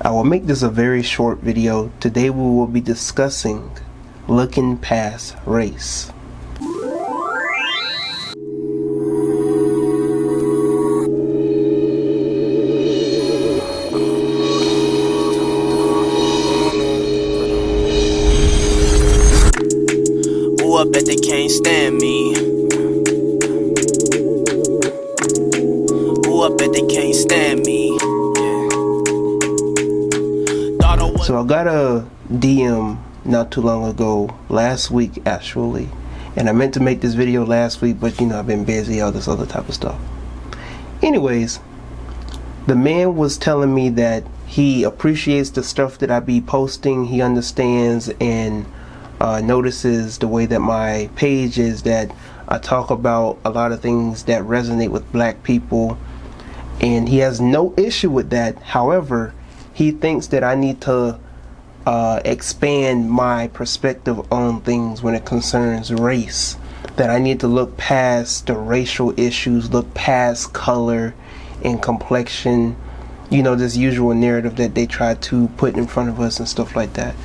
I will make this a very short video. Today we will be discussing looking past race. Ooh, I bet they can't stand me. Ooh, I bet they can't stand me. So I got a DM not too long ago, last week actually, and I meant to make this video last week, but you know, I've been busy, all this other type of stuff. Anyways, the man was telling me that he appreciates the stuff that I be posting. He understands and notices the way that my page is, that I talk about a lot of things that resonate with black people, and he has no issue with that. However, he thinks that I need to expand my perspective on things when it concerns race, that I need to look past the racial issues, look past color and complexion, you know, this usual narrative that they try to put in front of us and stuff like that.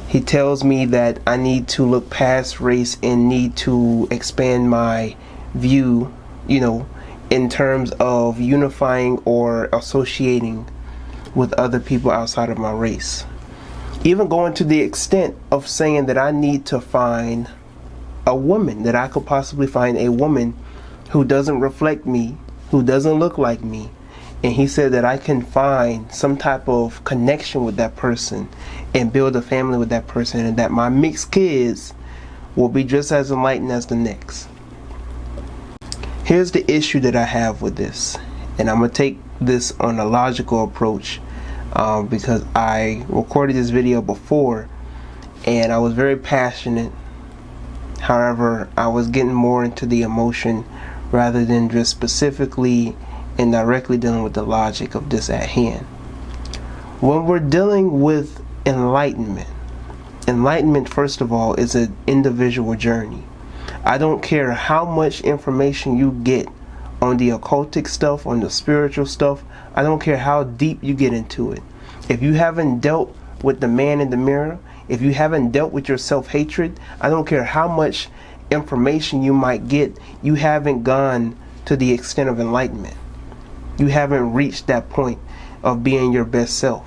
He tells me that I need to look past race and need to expand my view, you know, in terms of unifying or associating with other people outside of my race. Even going to the extent of saying that I need to find a woman, that I could possibly find a woman who doesn't reflect me, who doesn't look like me. And he said that I can find some type of connection with that person and build a family with that person, and that my mixed kids will be just as enlightened as the next. Here's the issue that I have with this, and I'm going to take this on a logical approach because I recorded this video before and I was very passionate. However, I was getting more into the emotion rather than just specifically and directly dealing with the logic of this at hand. When we're dealing with enlightenment, first of all, is an individual journey. I don't care how much information you get on the occultic stuff, on the spiritual stuff. I don't care how deep you get into it. If you haven't dealt with the man in the mirror, if you haven't dealt with your self-hatred, I don't care how much information you might get, you haven't gone to the extent of enlightenment. You haven't reached that point of being your best self.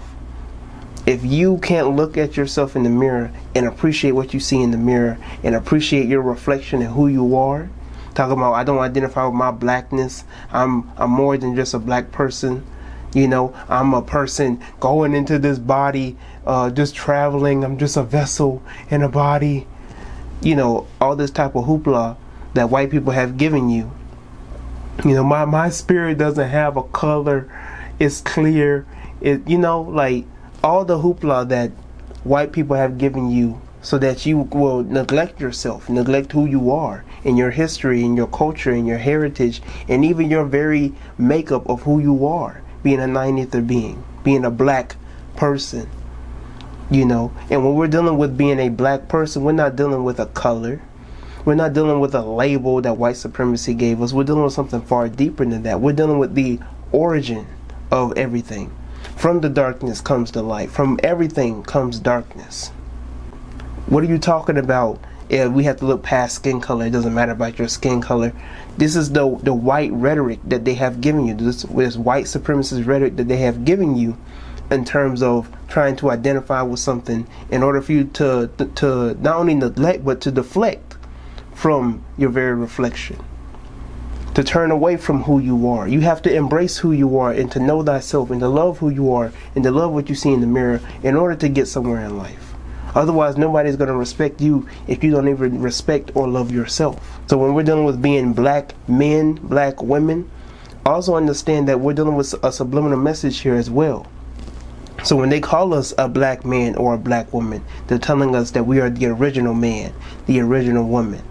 If you can't look at yourself in the mirror and appreciate what you see in the mirror and appreciate your reflection and who you are, talking about I don't identify with my blackness, I'm more than just a black person, you know, I'm a person going into this body, just traveling, I'm just a vessel in a body, you know, all this type of hoopla that white people have given you. You know, my spirit doesn't have a color, it's clear, you know, like all the hoopla that white people have given you so that you will neglect yourself, neglect who you are and your history and your culture and your heritage and even your very makeup of who you are, being a nine-ether being, being a black person, you know. And when we're dealing with being a black person, we're not dealing with a color. We're not dealing with a label that white supremacy gave us. We're dealing with something far deeper than that. We're dealing with the origin of everything. From the darkness comes the light. From everything comes darkness. What are you talking about? Yeah, we have to look past skin color. It doesn't matter about your skin color. This is the white rhetoric that they have given you. This white supremacist rhetoric that they have given you in terms of trying to identify with something in order for you to not only neglect but to deflect from your very reflection, to turn away from who you are. You have to embrace who you are and to know thyself and to love who you are and to love what you see in the mirror in order to get somewhere in life. Otherwise, nobody's going to respect you if you don't even respect or love yourself. So when we're dealing with being black men, black women, also understand that we're dealing with a subliminal message here as well. So when they call us a black man or a black woman, they're telling us that we are the original man, the original woman.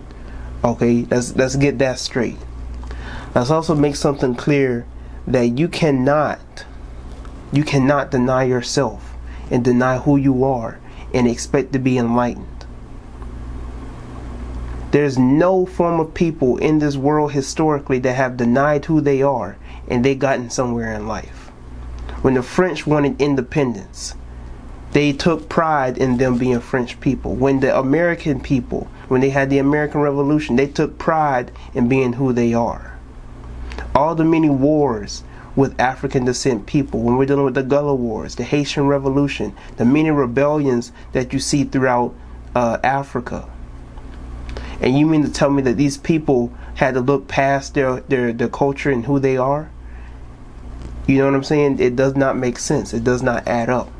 Okay, let's get that straight. Let's also make something clear that you cannot deny yourself and deny who you are and expect to be enlightened. There's no form of people in this world historically that have denied who they are and they gotten somewhere in life. When the French wanted independence, they took pride in them being French people. When the American people, when they had the American Revolution, they took pride in being who they are. All the many wars with African descent people, when we're dealing with the Gullah Wars, the Haitian Revolution, the many rebellions that you see throughout Africa. And you mean to tell me that these people had to look past their culture and who they are? You know what I'm saying? It does not make sense. It does not add up.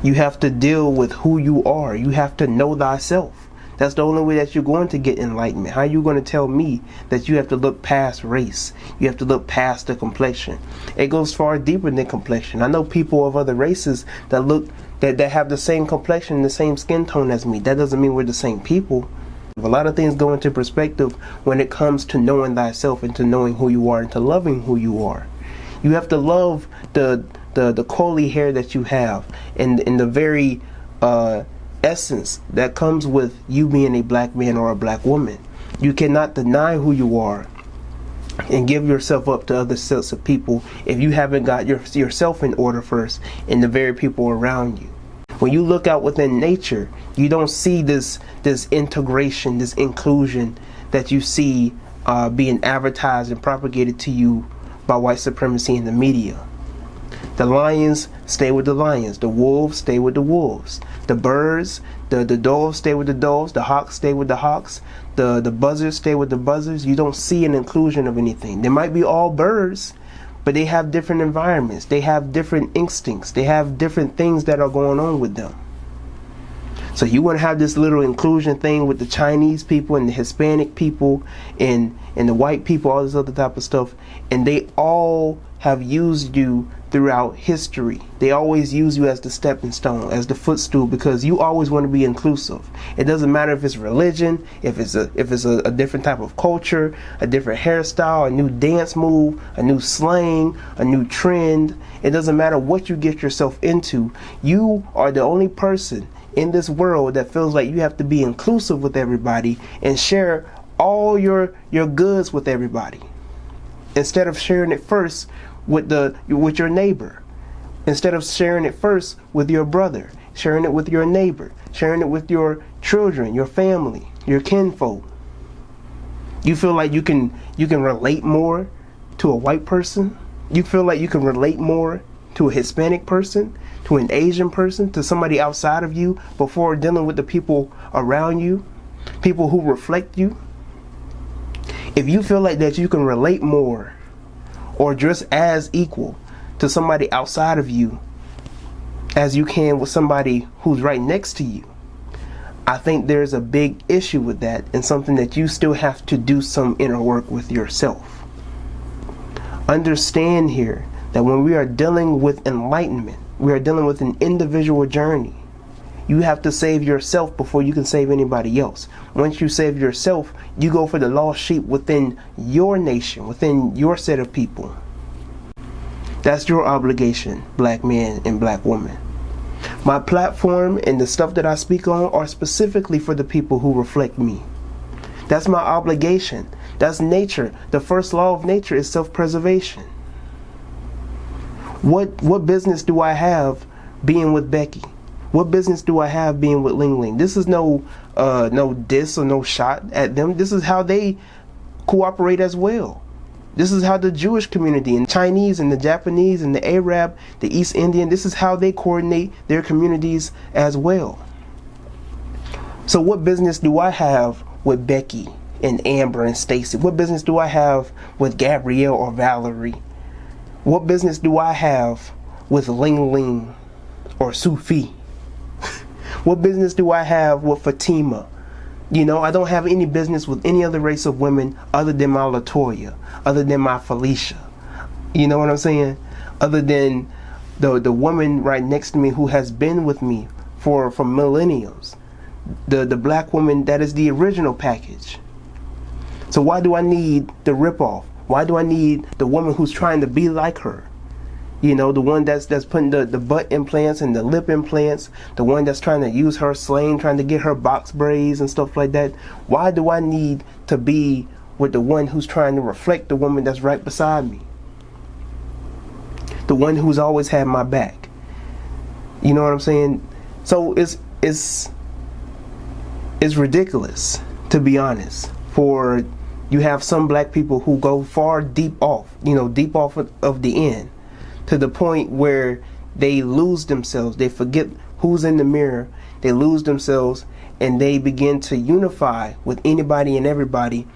You have to deal with who you are. You have to know thyself. That's the only way that you're going to get enlightenment. How are you going to tell me that you have to look past race? You have to look past the complexion. It goes far deeper than complexion. I know people of other races that have the same complexion and the same skin tone as me. That doesn't mean we're the same people. A lot of things go into perspective when it comes to knowing thyself and to knowing who you are and to loving who you are. You have to love the curly hair that you have and the very essence that comes with you being a black man or a black woman. You cannot deny who you are and give yourself up to other sets of people if you haven't got yourself in order first and the very people around you. When you look out within nature, you don't see this integration, this inclusion that you see being advertised and propagated to you by white supremacy in the media. The lions stay with the lions. The wolves stay with the wolves. The birds, the doves stay with the doves. The hawks stay with the hawks. The buzzards stay with the buzzards. You don't see an inclusion of anything. They might be all birds, but they have different environments. They have different instincts. They have different things that are going on with them. So you want to have this little inclusion thing with the Chinese people and the Hispanic people and the white people, all this other type of stuff, and they all have used you throughout history. They always use you as the stepping stone, as the footstool, because you always want to be inclusive. It doesn't matter if it's religion, if it's a different type of culture, a different hairstyle, a new dance move, a new slang, a new trend. It doesn't matter what you get yourself into. You are the only person in this world that feels like you have to be inclusive with everybody and share all your goods with everybody, instead of sharing it first with your neighbor, instead of sharing it first with your brother, sharing it with your neighbor, sharing it with your children, your family, your kinfolk. You feel like you can relate more to a white person? You feel like you can relate more to a Hispanic person, to an Asian person, to somebody outside of you before dealing with the people around you, people who reflect you? If you feel like that you can relate more or just as equal to somebody outside of you as you can with somebody who's right next to you, I think there's a big issue with that and something that you still have to do some inner work with yourself. Understand here that when we are dealing with enlightenment, we are dealing with an individual journey. You have to save yourself before you can save anybody else. Once you save yourself, you go for the lost sheep within your nation, within your set of people. That's your obligation, black man and black woman. My platform and the stuff that I speak on are specifically for the people who reflect me. That's my obligation. That's nature. The first law of nature is self-preservation. What business do I have being with Becky? What business do I have being with Ling Ling? This is no diss or no shot at them. This is how they cooperate as well. This is how the Jewish community and Chinese and the Japanese and the Arab, the East Indian, this is how they coordinate their communities as well. So what business do I have with Becky and Amber and Stacy? What business do I have with Gabrielle or Valerie? What business do I have with Ling Ling or Sufi? What business do I have with Fatima? You know, I don't have any business with any other race of women other than my Latoya, other than my Felicia. You know what I'm saying? Other than the woman right next to me who has been with me for millenniums. The black woman that is the original package. So why do I need the ripoff? Why do I need the woman who's trying to be like her? You know, the one that's putting the butt implants and the lip implants, the one that's trying to use her slang, trying to get her box braids and stuff like that. Why do I need to be with the one who's trying to reflect the woman that's right beside me? the one who's always had my back. You know what I'm saying? So it's ridiculous, to be honest, for you have some black people who go far deep off of the end, to the point where they lose themselves. They forget who's in the mirror. They lose themselves, and they begin to unify with anybody and everybody,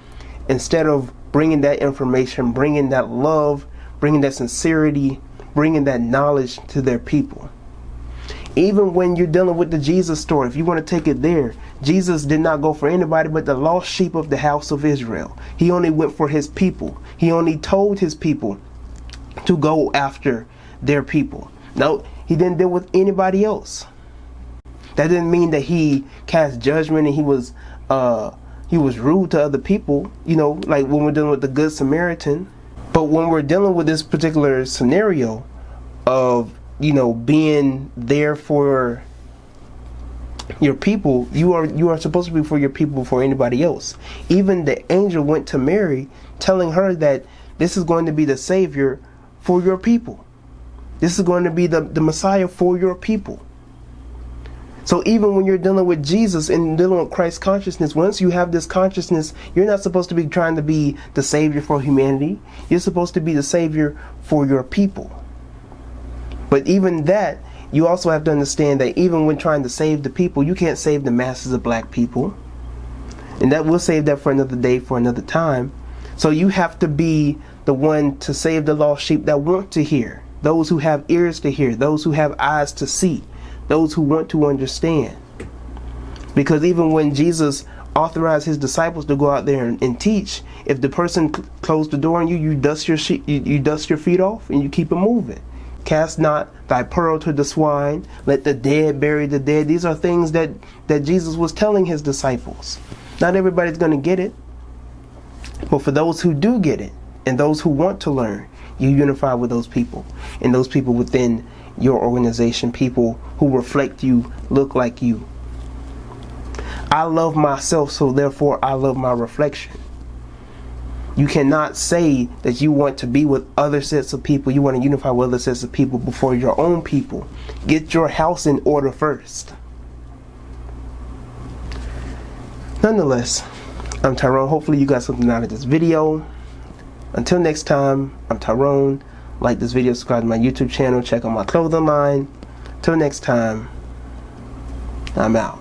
instead of bringing that information, bringing that love, bringing that sincerity, bringing that knowledge to their people. Even when you're dealing with the Jesus story, if you want to take it there, Jesus did not go for anybody but the lost sheep of the house of Israel. He only went for his people. He only told his people to go after their people. No, he didn't deal with anybody else. That didn't mean that he cast judgment and he was rude to other people, like when we're dealing with the Good Samaritan. But when we're dealing with this particular scenario of being there for your people, you are supposed to be for your people before anybody else. Even the angel went to Mary, telling her that this is going to be the Savior for your people. This is going to be the Messiah for your people. So even when you're dealing with Jesus and dealing with Christ consciousness, once you have this consciousness, you're not supposed to be trying to be the Savior for humanity. You're supposed to be the Savior for your people. But even that, you also have to understand that even when trying to save the people, you can't save the masses of black people. And that we'll save that for another day, for another time. So you have to be the one to save the lost sheep that want to hear. Those who have ears to hear. Those who have eyes to see. Those who want to understand. Because even when Jesus authorized his disciples to go out there and teach, if the person closed the door on you, you dust your feet off and you keep it moving. Cast not thy pearl to the swine. Let the dead bury the dead. These are things that Jesus was telling his disciples. Not everybody's going to get it. But for those who do get it, and those who want to learn, you unify with those people. And those people within your organization, people who reflect you, look like you. I love myself, so therefore I love my reflection. You cannot say that you want to be with other sets of people, you want to unify with other sets of people before your own people. Get your house in order first. Nonetheless, I'm Tyrone. Hopefully you got something out of this video. Until next time, I'm Tyrone. Like this video, subscribe to my YouTube channel, check out my clothing line. Till next time, I'm out.